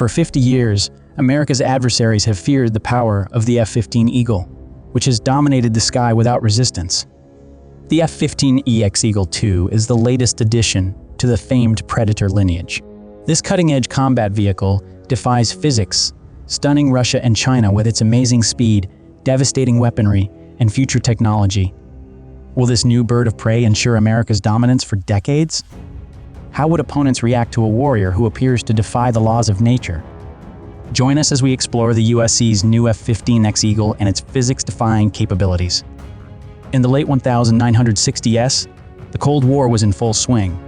For 50 years, America's adversaries have feared the power of the F-15 Eagle, which has dominated the sky without resistance. The F-15EX Eagle II is the latest addition to the famed Predator lineage. This cutting-edge combat vehicle defies physics, stunning Russia and China with its amazing speed, devastating weaponry, and future technology. Will this new bird of prey ensure America's dominance for decades? How would opponents react to a warrior who appears to defy the laws of nature? Join us as we explore the USC's new F-15EX Eagle and its physics-defying capabilities. In the late 1960s, the Cold War was in full swing.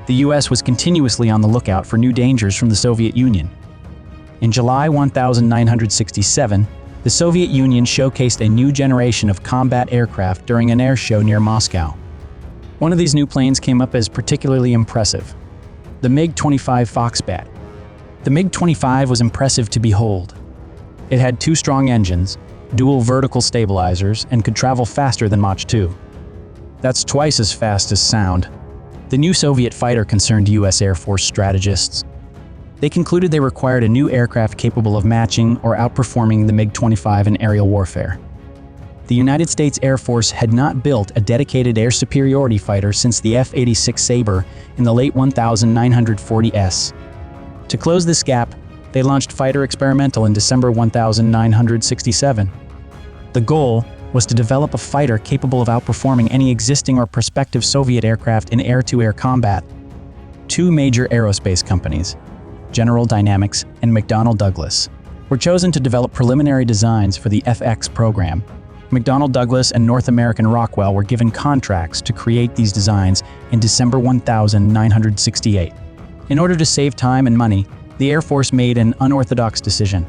The US was continuously on the lookout for new dangers from the Soviet Union. In July 1967, the Soviet Union showcased a new generation of combat aircraft during an air show near Moscow. One of these new planes came up as particularly impressive, the MiG-25 Foxbat. The MiG-25 was impressive to behold. It had two strong engines, dual vertical stabilizers, and could travel faster than Mach 2. That's twice as fast as sound. The new Soviet fighter concerned US Air Force strategists. They concluded they required a new aircraft capable of matching or outperforming the MiG-25 in aerial warfare. The United States Air Force had not built a dedicated air superiority fighter since the F-86 Sabre in the late 1940s. To close this gap, they launched Fighter Experimental in December 1967. The goal was to develop a fighter capable of outperforming any existing or prospective Soviet aircraft in air-to-air combat. Two major aerospace companies, General Dynamics and McDonnell Douglas, were chosen to develop preliminary designs for the FX program. McDonnell Douglas and North American Rockwell were given contracts to create these designs in December 1968. In order to save time and money, the Air Force made an unorthodox decision.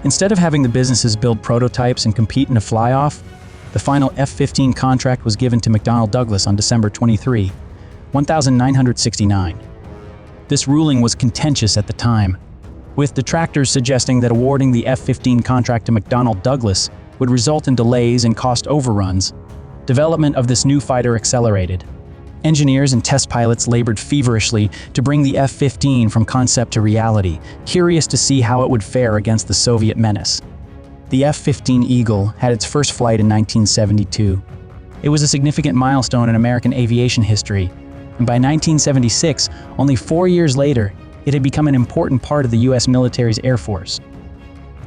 Instead of having the businesses build prototypes and compete in a fly-off, the final F-15 contract was given to McDonnell Douglas on December 23, 1969. This ruling was contentious at the time, with detractors suggesting that awarding the F-15 contract to McDonnell Douglas would result in delays and cost overruns. Development of this new fighter accelerated. Engineers and test pilots labored feverishly to bring the F-15 from concept to reality, curious to see how it would fare against the Soviet menace. The F-15 Eagle had its first flight in 1972. It was a significant milestone in American aviation history, and by 1976, only 4 years later, it had become an important part of the U.S. military's Air Force.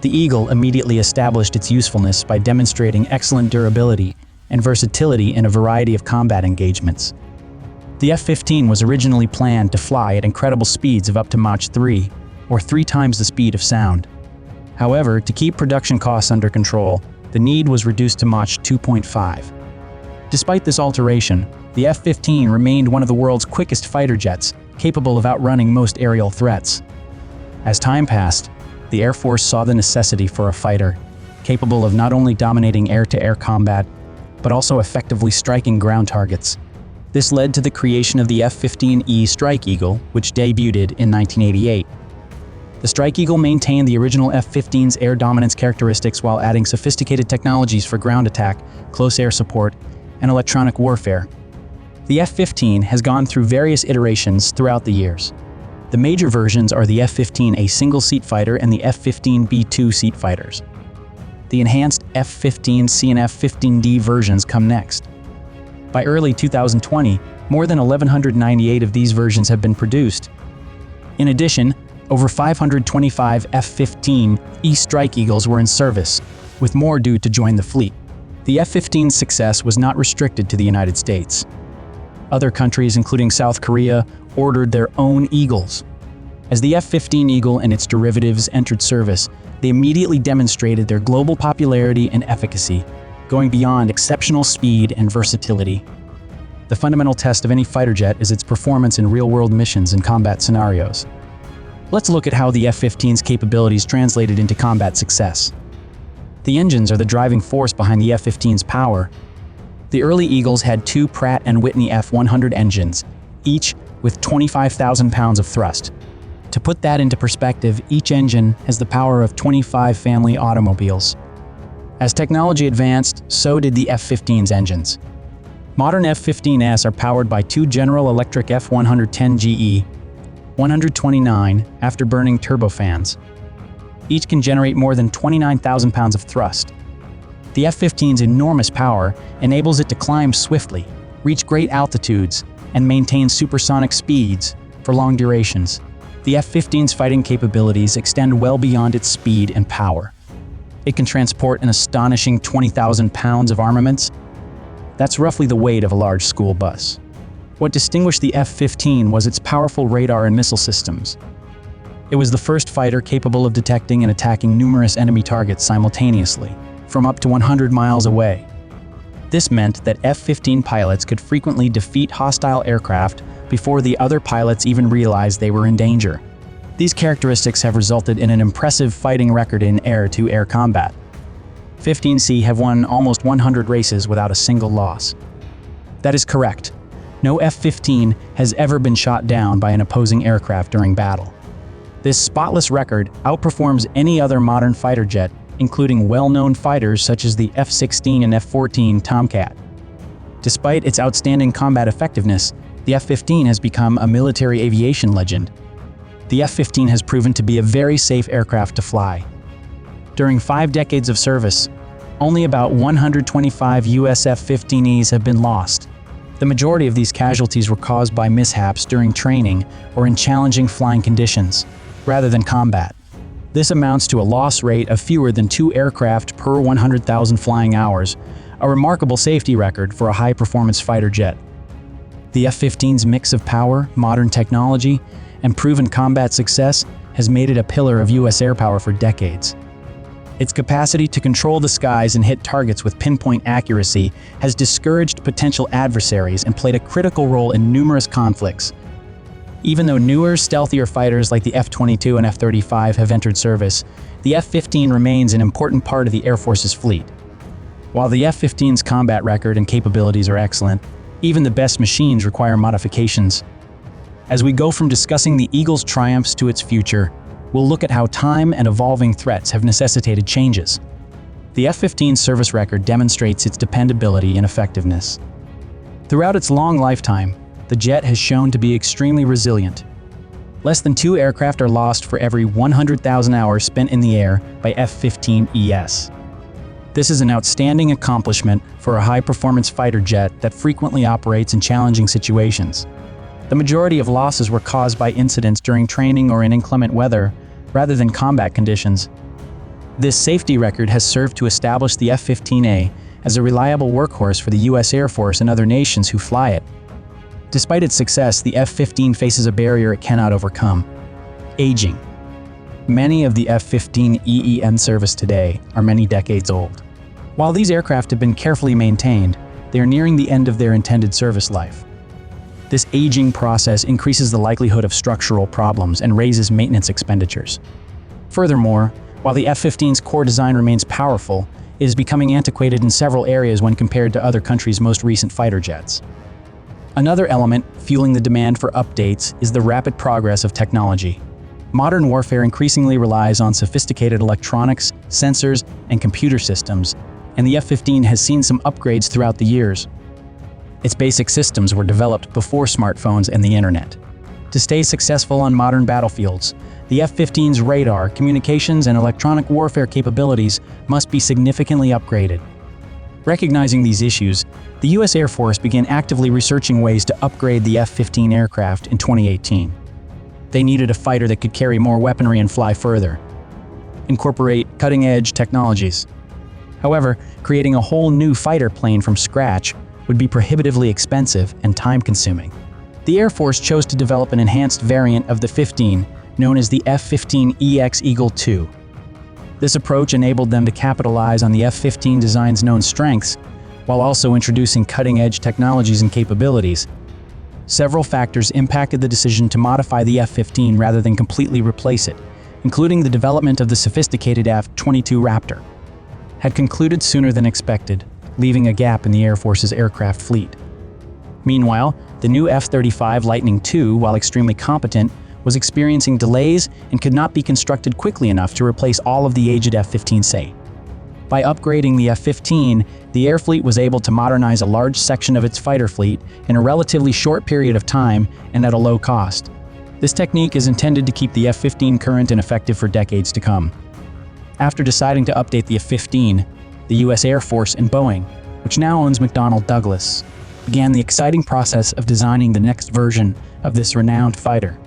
The Eagle immediately established its usefulness by demonstrating excellent durability and versatility in a variety of combat engagements. The F-15 was originally planned to fly at incredible speeds of up to Mach 3, or 3 times the speed of sound. However, to keep production costs under control, the need was reduced to Mach 2.5. Despite this alteration, the F-15 remained one of the world's quickest fighter jets, capable of outrunning most aerial threats. As time passed, the Air Force saw the necessity for a fighter, capable of not only dominating air-to-air combat, but also effectively striking ground targets. This led to the creation of the F-15E Strike Eagle, which debuted in 1988. The Strike Eagle maintained the original F-15's air dominance characteristics while adding sophisticated technologies for ground attack, close air support, and electronic warfare. The F-15 has gone through various iterations throughout the years. The major versions are the F-15A single-seat fighter and the F-15B2 seat fighters. The enhanced F-15C and F-15D versions come next. By early 2020, more than 1,198 of these versions have been produced. In addition, over 525 F-15E Strike Eagles were in service, with more due to join the fleet. The F-15's success was not restricted to the United States. Other countries, including South Korea, ordered their own Eagles. As the F-15 Eagle and its derivatives entered service, they immediately demonstrated their global popularity and efficacy, going beyond exceptional speed and versatility. The fundamental test of any fighter jet is its performance in real-world missions and combat scenarios. Let's look at how the F-15's capabilities translated into combat success. The engines are the driving force behind the F-15's power. The early Eagles had two Pratt & Whitney F-100 engines, each with 25,000 pounds of thrust. To put that into perspective, each engine has the power of 25 family automobiles. As technology advanced, so did the F-15's engines. Modern F-15s are powered by two General Electric F-110 GE 129 afterburning turbofans. Each can generate more than 29,000 pounds of thrust. The F-15's enormous power enables it to climb swiftly, reach great altitudes, and maintain supersonic speeds for long durations. The F-15's fighting capabilities extend well beyond its speed and power. It can transport an astonishing 20,000 pounds of armaments. That's roughly the weight of a large school bus. What distinguished the F-15 was its powerful radar and missile systems. It was the first fighter capable of detecting and attacking numerous enemy targets simultaneously, from up to 100 miles away. This meant that F-15 pilots could frequently defeat hostile aircraft before the other pilots even realized they were in danger. These characteristics have resulted in an impressive fighting record in air-to-air combat. F-15C have won almost 100 races without a single loss. That is correct. No F-15 has ever been shot down by an opposing aircraft during battle. This spotless record outperforms any other modern fighter jet, including well-known fighters such as the F-16 and F-14 Tomcat. Despite its outstanding combat effectiveness, the F-15 has become a military aviation legend. The F-15 has proven to be a very safe aircraft to fly. During 5 decades of service, only about 125 US F-15Es have been lost. The majority of these casualties were caused by mishaps during training or in challenging flying conditions, rather than combat. This amounts to a loss rate of fewer than 2 aircraft per 100,000 flying hours, a remarkable safety record for a high-performance fighter jet. The F-15's mix of power, modern technology, and proven combat success has made it a pillar of US air power for decades. Its capacity to control the skies and hit targets with pinpoint accuracy has discouraged potential adversaries and played a critical role in numerous conflicts. Even though newer, stealthier fighters like the F-22 and F-35 have entered service, the F-15 remains an important part of the Air Force's fleet. While the F-15's combat record and capabilities are excellent, even the best machines require modifications. As we go from discussing the Eagle's triumphs to its future, we'll look at how time and evolving threats have necessitated changes. The F-15's service record demonstrates its dependability and effectiveness. Throughout its long lifetime, the jet has shown to be extremely resilient. Less than 2 aircraft are lost for every 100,000 hours spent in the air by F-15ES. This is an outstanding accomplishment for a high-performance fighter jet that frequently operates in challenging situations. The majority of losses were caused by incidents during training or in inclement weather, rather than combat conditions. This safety record has served to establish the F-15A as a reliable workhorse for the US Air Force and other nations who fly it. Despite its success, the F-15 faces a barrier it cannot overcome: aging. Many of the F-15E in service today are many decades old. While these aircraft have been carefully maintained, they are nearing the end of their intended service life. This aging process increases the likelihood of structural problems and raises maintenance expenditures. Furthermore, while the F-15's core design remains powerful, it is becoming antiquated in several areas when compared to other countries' most recent fighter jets. Another element fueling the demand for updates is the rapid progress of technology. Modern warfare increasingly relies on sophisticated electronics, sensors, and computer systems, and the F-15 has seen some upgrades throughout the years. Its basic systems were developed before smartphones and the internet. To stay successful on modern battlefields, the F-15's radar, communications, and electronic warfare capabilities must be significantly upgraded. Recognizing these issues, the US Air Force began actively researching ways to upgrade the F-15 aircraft in 2018. They needed a fighter that could carry more weaponry and fly further, incorporate cutting-edge technologies. However, creating a whole new fighter plane from scratch would be prohibitively expensive and time-consuming. The Air Force chose to develop an enhanced variant of the F-15, known as the F-15EX Eagle II. This approach enabled them to capitalize on the F-15 design's known strengths, while also introducing cutting-edge technologies and capabilities. Several factors impacted the decision to modify the F-15 rather than completely replace it, including the development of the sophisticated F-22 Raptor. Had concluded sooner than expected, leaving a gap in the Air Force's aircraft fleet. Meanwhile, the new F-35 Lightning II, while extremely competent, was experiencing delays and could not be constructed quickly enough to replace all of the aged F-15C. By upgrading the F-15, the air fleet was able to modernize a large section of its fighter fleet in a relatively short period of time and at a low cost. This technique is intended to keep the F-15 current and effective for decades to come. After deciding to update the F-15, the U.S. Air Force and Boeing, which now owns McDonnell Douglas, began the exciting process of designing the next version of this renowned fighter.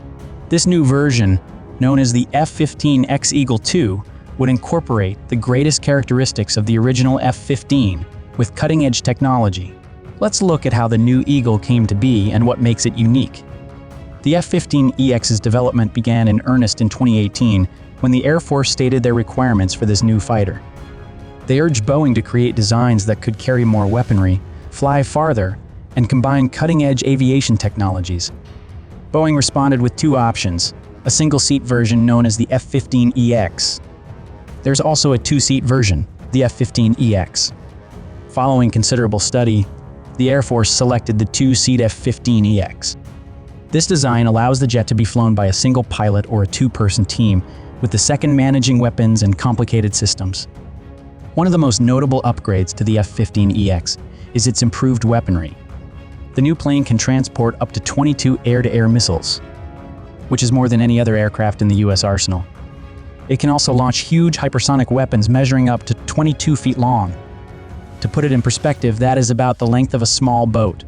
This new version, known as the F-15EX Eagle II, would incorporate the greatest characteristics of the original F-15 with cutting-edge technology. Let's look at how the new Eagle came to be and what makes it unique. The F-15EX's development began in earnest in 2018 when the Air Force stated their requirements for this new fighter. They urged Boeing to create designs that could carry more weaponry, fly farther, and combine cutting-edge aviation technologies. Boeing responded with two options: a single-seat version known as the F-15EX. There's also a two-seat version, the F-15EX. Following considerable study, the Air Force selected the two-seat F-15EX. This design allows the jet to be flown by a single pilot or a two-person team, with the second managing weapons and complicated systems. One of the most notable upgrades to the F-15EX is its improved weaponry. The new plane can transport up to 22 air-to-air missiles, which is more than any other aircraft in the U.S. arsenal. It can also launch huge hypersonic weapons measuring up to 22 feet long. To put it in perspective, that is about the length of a small boat.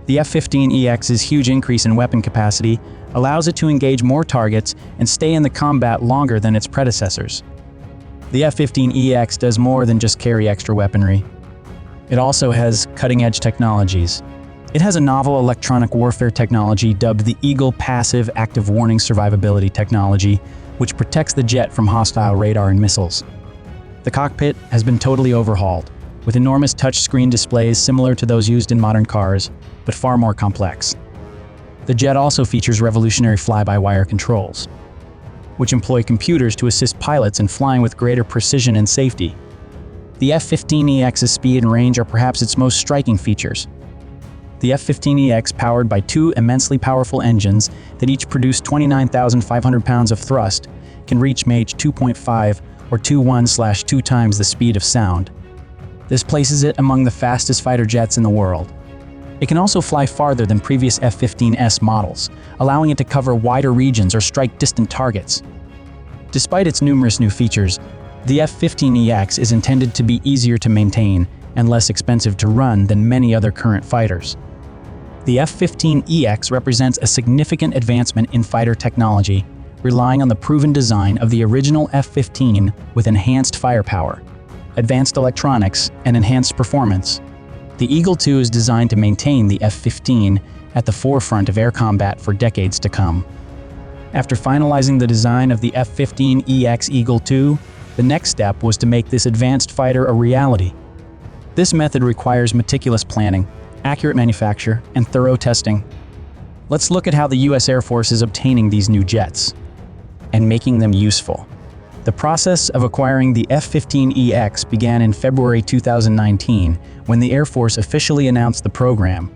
The F-15EX's huge increase in weapon capacity allows it to engage more targets and stay in the combat longer than its predecessors. The F-15EX does more than just carry extra weaponry. It also has cutting-edge technologies. It has a novel electronic warfare technology dubbed the Eagle Passive Active Warning Survivability Technology, which protects the jet from hostile radar and missiles. The cockpit has been totally overhauled, with enormous touchscreen displays similar to those used in modern cars, but far more complex. The jet also features revolutionary fly-by-wire controls, which employ computers to assist pilots in flying with greater precision and safety. The F-15EX's speed and range are perhaps its most striking features. The F-15EX, powered by two immensely powerful engines that each produce 29,500 pounds of thrust, can reach Mach 2.5 or 2 times the speed of sound. This places it among the fastest fighter jets in the world. It can also fly farther than previous F-15S models, allowing it to cover wider regions or strike distant targets. Despite its numerous new features, the F-15EX is intended to be easier to maintain and less expensive to run than many other current fighters. The F-15EX represents a significant advancement in fighter technology, relying on the proven design of the original F-15 with enhanced firepower, advanced electronics, and enhanced performance. The Eagle II is designed to maintain the F-15 at the forefront of air combat for decades to come. After finalizing the design of the F-15EX Eagle II, the next step was to make this advanced fighter a reality. This method requires meticulous planning, accurate manufacture, and thorough testing. Let's look at how the U.S. Air Force is obtaining these new jets and making them useful. The process of acquiring the F-15EX began in February 2019 when the Air Force officially announced the program.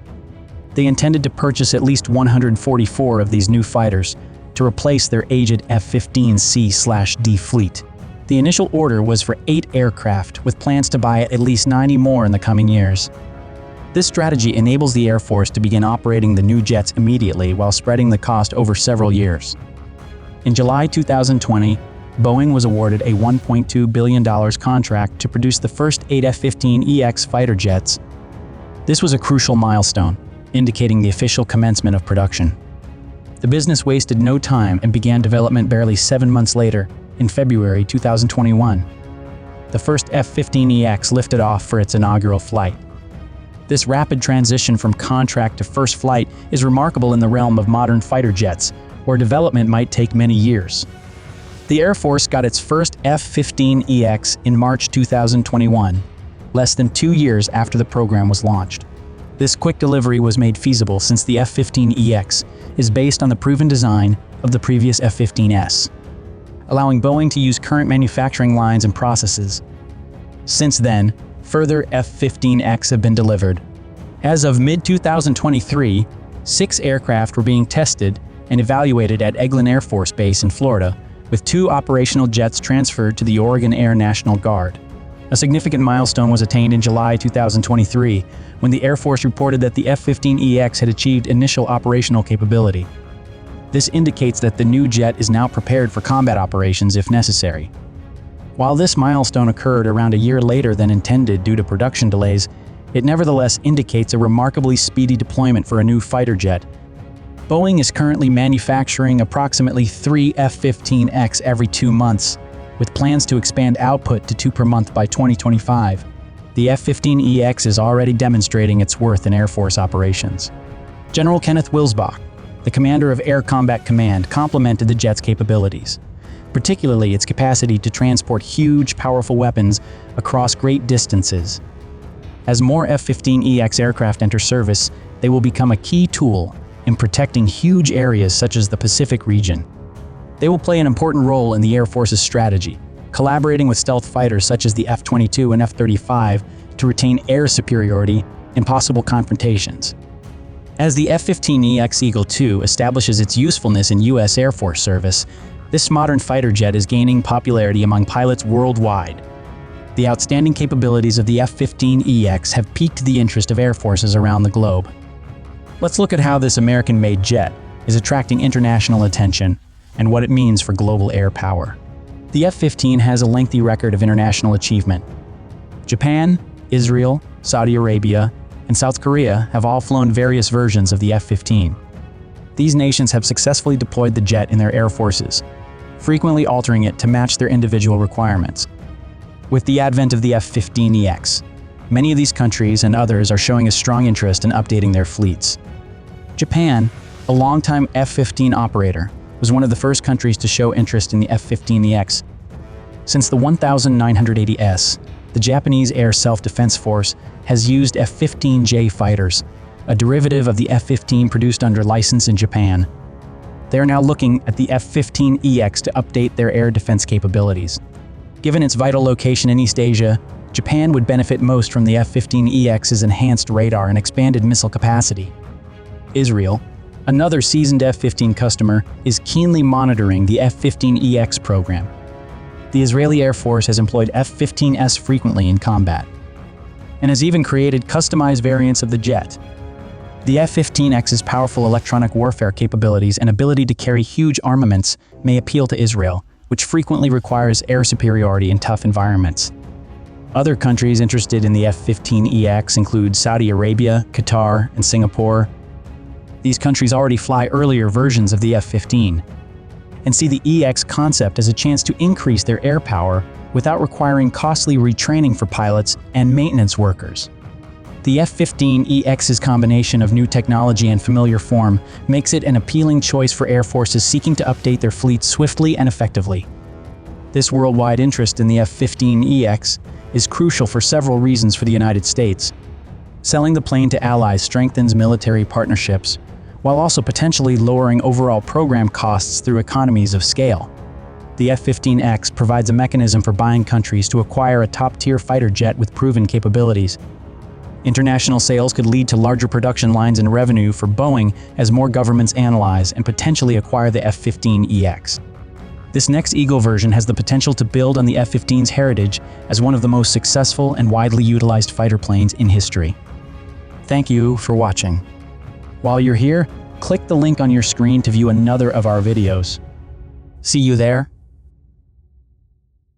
They intended to purchase at least 144 of these new fighters to replace their aged F-15C/D fleet. The initial order was for 8 aircraft, with plans to buy at least 90 more in the coming years. This strategy enables the Air Force to begin operating the new jets immediately while spreading the cost over several years. In July 2020, Boeing was awarded a $1.2 billion contract to produce the first 8 F-15EX fighter jets. This was a crucial milestone, indicating the official commencement of production. The business wasted no time and began development barely 7 months later, in February 2021. The first F-15EX lifted off for its inaugural flight. This rapid transition from contract to first flight is remarkable in the realm of modern fighter jets, where development might take many years. The Air Force got its first F-15EX in March 2021, less than 2 years after the program was launched. This quick delivery was made feasible since the F-15EX is based on the proven design of the previous F-15S, allowing Boeing to use current manufacturing lines and processes. Since then, further F-15X have been delivered. As of mid-2023, 6 aircraft were being tested and evaluated at Eglin Air Force Base in Florida, with 2 operational jets transferred to the Oregon Air National Guard. A significant milestone was attained in July 2023, when the Air Force reported that the F-15EX had achieved initial operational capability. This indicates that the new jet is now prepared for combat operations if necessary. While this milestone occurred around a year later than intended due to production delays, it nevertheless indicates a remarkably speedy deployment for a new fighter jet. Boeing is currently manufacturing approximately 3 F-15EX every 2 months, with plans to expand output to 2 per month by 2025. The F-15EX is already demonstrating its worth in Air Force operations. General Kenneth Wilsbach, the commander of Air Combat Command, complimented the jet's capabilities, particularly its capacity to transport huge, powerful weapons across great distances. As more F-15EX aircraft enter service, they will become a key tool in protecting huge areas such as the Pacific region. They will play an important role in the Air Force's strategy, collaborating with stealth fighters such as the F-22 and F-35 to retain air superiority in possible confrontations. As the F-15EX Eagle II establishes its usefulness in U.S. Air Force service, this modern fighter jet is gaining popularity among pilots worldwide. The outstanding capabilities of the F-15EX have piqued the interest of air forces around the globe. Let's look at how this American-made jet is attracting international attention and what it means for global air power. The F-15 has a lengthy record of international achievement. Japan, Israel, Saudi Arabia, and South Korea have all flown various versions of the F-15. These nations have successfully deployed the jet in their air forces, frequently altering it to match their individual requirements. With the advent of the F-15EX, many of these countries and others are showing a strong interest in updating their fleets. Japan, a longtime F-15 operator, was one of the first countries to show interest in the F-15EX. Since the 1980s, the Japanese Air Self-Defense Force has used F-15J fighters, a derivative of the F-15 produced under license in Japan. They are now looking at the F-15EX to update their air defense capabilities. Given its vital location in East Asia, Japan would benefit most from the F-15EX's enhanced radar and expanded missile capacity. Israel, another seasoned F-15 customer, is keenly monitoring the F-15EX program. The Israeli Air Force has employed F-15S frequently in combat, and has even created customized variants of the jet. The F-15X's powerful electronic warfare capabilities and ability to carry huge armaments may appeal to Israel, which frequently requires air superiority in tough environments. Other countries interested in the F-15EX include Saudi Arabia, Qatar, and Singapore. These countries already fly earlier versions of the F-15 and see the EX concept as a chance to increase their air power without requiring costly retraining for pilots and maintenance workers. The F-15EX's combination of new technology and familiar form makes it an appealing choice for air forces seeking to update their fleets swiftly and effectively. This worldwide interest in the F-15EX is crucial for several reasons for the United States. Selling the plane to allies strengthens military partnerships, while also potentially lowering overall program costs through economies of scale. The F-15X provides a mechanism for buying countries to acquire a top-tier fighter jet with proven capabilities. International sales could lead to larger production lines and revenue for Boeing as more governments analyze and potentially acquire the F-15EX. This next Eagle version has the potential to build on the F-15's heritage as one of the most successful and widely utilized fighter planes in history. Thank you for watching. While you're here, click the link on your screen to view another of our videos. See you there.